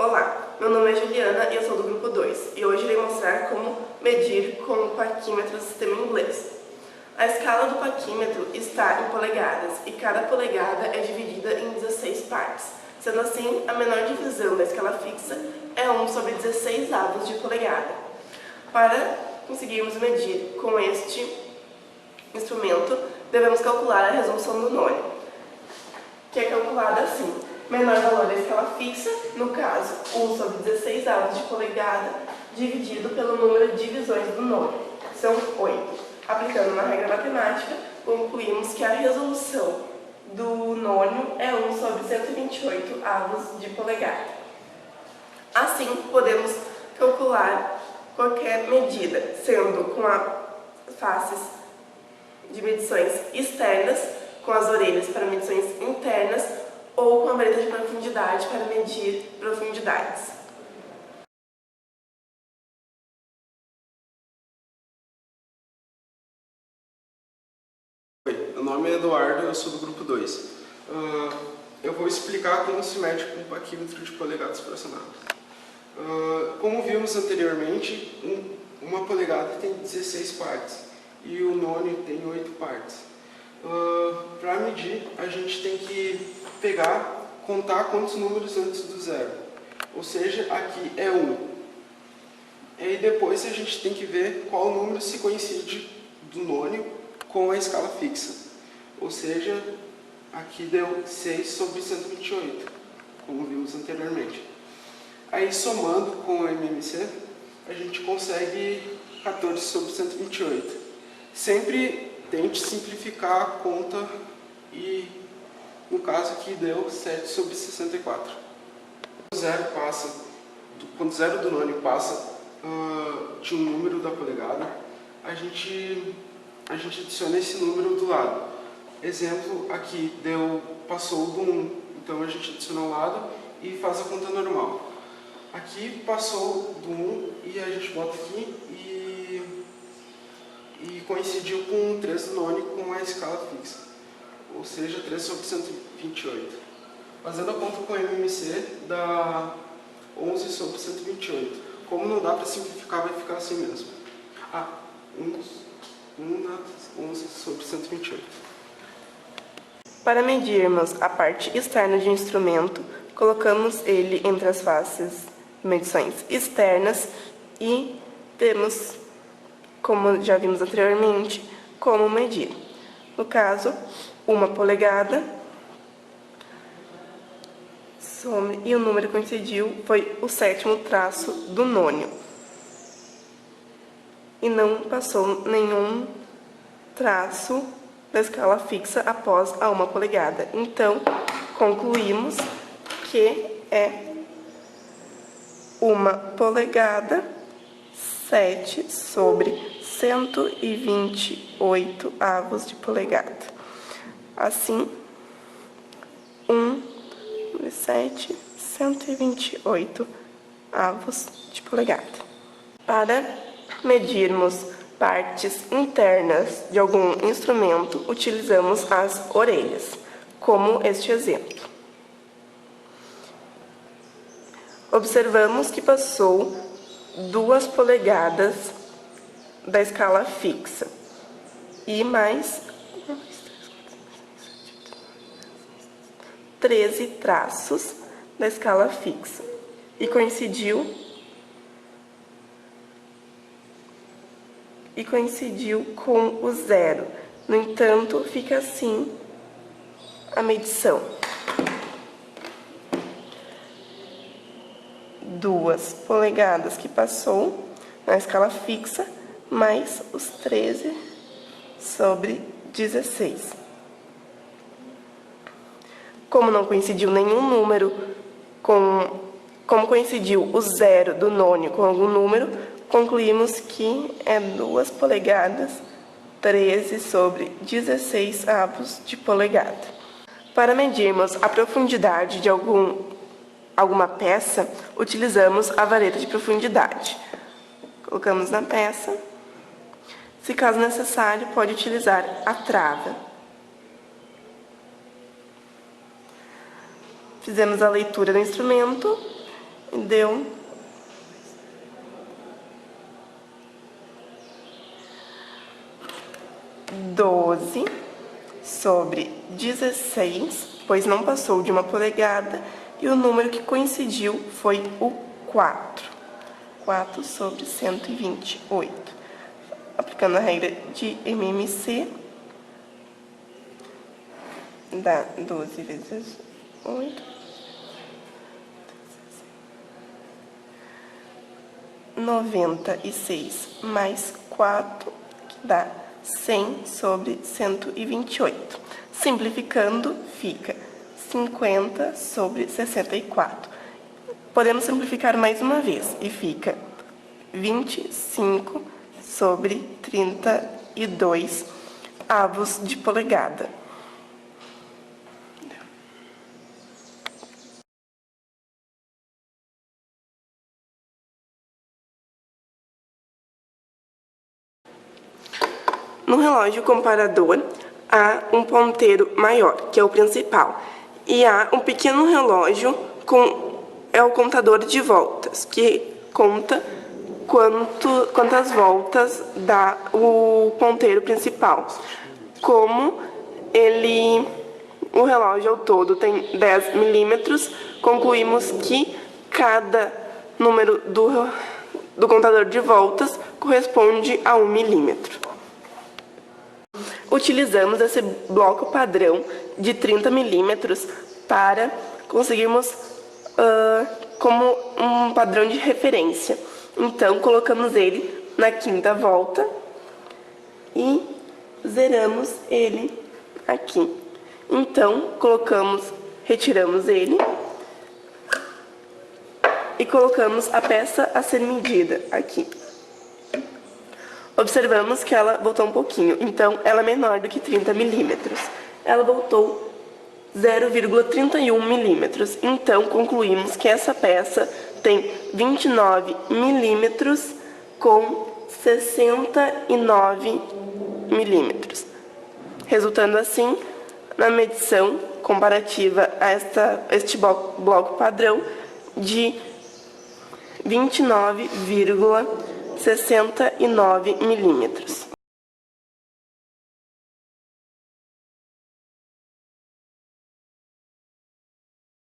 Olá, meu nome é Juliana e eu sou do grupo 2 e hoje irei mostrar como medir com o paquímetro do sistema inglês. A escala do paquímetro está em polegadas e cada polegada é dividida em 16 partes. Sendo assim, a menor divisão da escala fixa é 1/16 de polegada. Para conseguirmos medir com este instrumento, devemos calcular a resolução do nônio, que é calculada assim: menor valor da escala fixa, no caso 1/16 de polegada, dividido pelo número de divisões do nônio, são 8. Aplicando uma regra matemática, concluímos que a resolução do nônio é 1/128 de polegada. Assim, podemos calcular qualquer medida, sendo com as faces de medições externas, com as orelhas para medições internas, ou com a vareta de profundidade para medir profundidades. Oi, meu nome é Eduardo, eu sou do grupo 2. Eu vou explicar como se mede com um paquímetro de polegadas fracionadas. Como vimos anteriormente, uma polegada tem 16 partes e o nônio tem 8 partes. Para medir, a gente tem que contar quantos números antes do zero. Ou seja, aqui é 1. E depois a gente tem que ver qual número se coincide do nônio com a escala fixa. Ou seja, aqui deu 6/128, como vimos anteriormente. Aí, somando com o MMC, a gente consegue 14/128. Sempre tente simplificar a conta e, no caso aqui, deu 7/64. Quando o zero do nônio passa de um número da polegada, a gente adiciona esse número do lado. Exemplo, aqui passou do 1, então a gente adiciona ao lado e faz a conta normal. Aqui passou do 1 e a gente bota aqui e coincidiu com 3 do nônio com a escala fixa, ou seja, 3/128. Fazendo a conta com o MMC dá 11/128. Como não dá para simplificar, vai ficar assim mesmo. 11/128. Para medirmos a parte externa de um instrumento, colocamos ele entre as faces de medições externas e temos, como já vimos anteriormente, como medir. No caso, uma polegada, e o número que coincidiu foi o 7º traço do nônio. E não passou nenhum traço da escala fixa após a 1 polegada. Então, concluímos que é 1 polegada, 7/128 de polegada. Assim, 1/7/128 de polegada. Para medirmos partes internas de algum instrumento, utilizamos as orelhas, como este exemplo. Observamos que passou 2 polegadas da escala fixa e mais 13 traços da escala fixa e coincidiu com o zero. No entanto, fica assim a medição: 2 polegadas que passou na escala fixa, mais os 13/16. Como não coincidiu nenhum número como coincidiu o zero do nônio com algum número, concluímos que é 2 polegadas, 13/16 de polegada. Para medirmos a profundidade de alguma peça, utilizamos a vareta de profundidade. Colocamos na peça. Se caso necessário, pode utilizar a trava. Fizemos a leitura do instrumento deu 12 sobre 16, pois não passou de 1 polegada, e o número que coincidiu foi o 4. 4 sobre 128. Aplicando a regra de MMC, dá 12 vezes 8. 96 mais 4, que dá 100 sobre 128. Simplificando, fica 50 sobre 64. Podemos simplificar mais uma vez e fica 25 sobre 32 avos de polegada. No relógio comparador, há um ponteiro maior, que é o principal, e há um pequeno relógio é o contador de voltas, que conta quantas voltas dá o ponteiro principal. Como o relógio ao todo tem 10 milímetros, concluímos que cada número do contador de voltas corresponde a 1 milímetro. Utilizamos esse bloco padrão de 30 milímetros para conseguirmos como um padrão de referência. Então, colocamos ele na 5ª volta e zeramos ele aqui. Então, retiramos ele e colocamos a peça a ser medida aqui. Observamos que ela voltou um pouquinho, então ela é menor do que 30 milímetros. Ela voltou 0,31 milímetros, então concluímos que essa peça tem 29 milímetros com 69 milímetros, resultando assim na medição comparativa a este bloco padrão de 29,69 milímetros.